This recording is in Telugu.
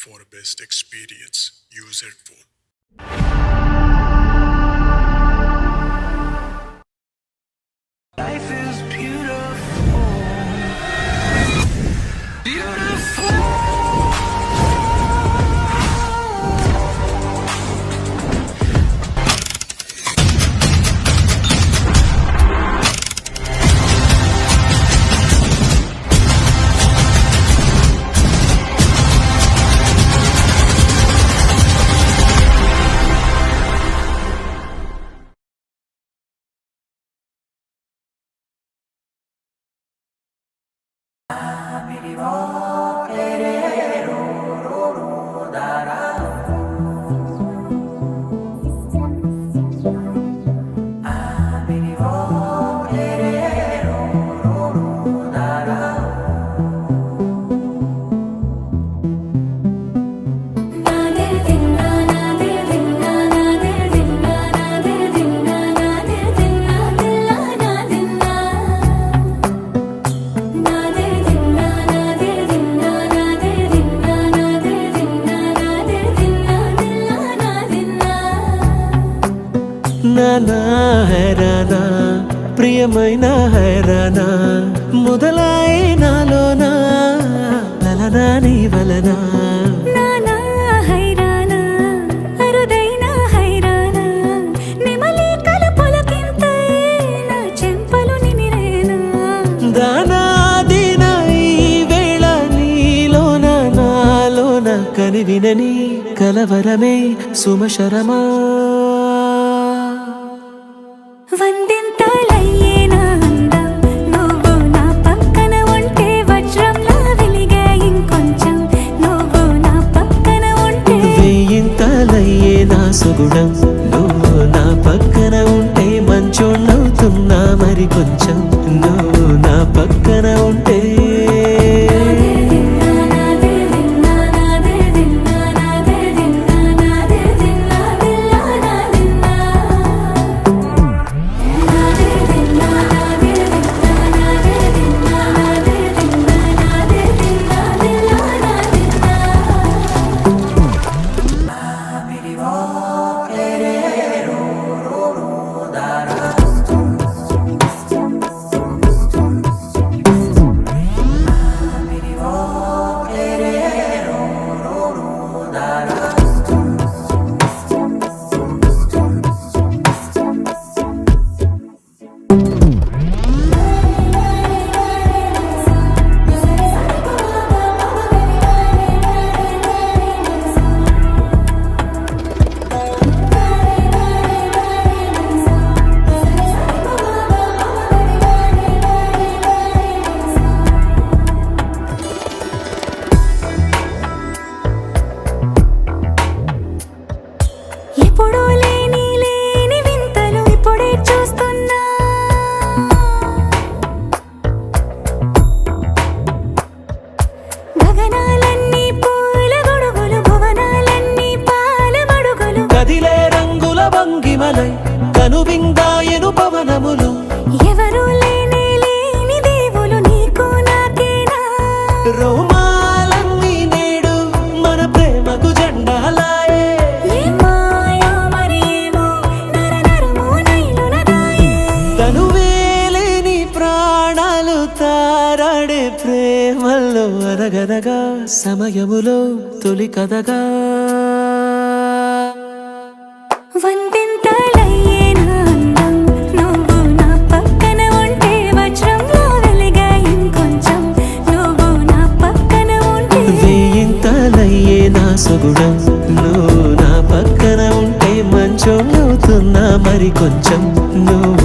for best experience. Use headphone. Life is beautiful, beautiful. నానా హైరానా ప్రియమైన హైరానా మొదలాయి నాలోనా లలనా నీ వలనా నానా హైరానా అరుదైన హైరానా నిమలి కలుపులకింతై నా చెంపలు నిమిరేనా దానా దినా ఈ వేళ నీలోన నాలోన కనివినని కలవరమే సుమశరమా వందింతలయ్యే నా అందం నువ్వు నా పక్కన ఉంటే వజ్రంలా వెలిగే ఇంకొంచెం నువ్వు నా పక్కన ఉంటే వేయింతలయ్యే నా సుగుణం నువ్వు నా పక్కన ఉంటే మంచోణ్ణవుతున్నా మరి కొంచెం నువ్వు నా పక్కన ఉంటే ఎప్పుడూ లేని వింతలు ఇప్పుడే చూస్తున్నా గగనాలన్నీ పూల గొడుగులు భువనాలన్నీ పాల మడుగులు కదిలే రంగుల భంగిమలై కనువిందాయను పవనములు ఎవరు లేని దేవులు నీకు నాకేనా రోమాలన్నీ నేడు మన ప్రేమకు జెండాలాయే ఏ మాయో మరేమో నరనరమో నైలునదాయే తనువేలేని ప్రాణాలు తారాడే ప్రేమల్లో అనగనగా సమయములో తొలి కథగా వందింతలయ్యే నా అందం నువ్వు నా పక్కన ఉంటే వజ్రంలా వెలిగే ఇంకొంచెం నువ్వు నా పక్కన ఉంటే వేయింతలయ్యే నా సుగుణం నువ్వు నా పక్కన ఉంటే మంచోణ్ణవుతున్నా మరి కొంచెం నువ్వు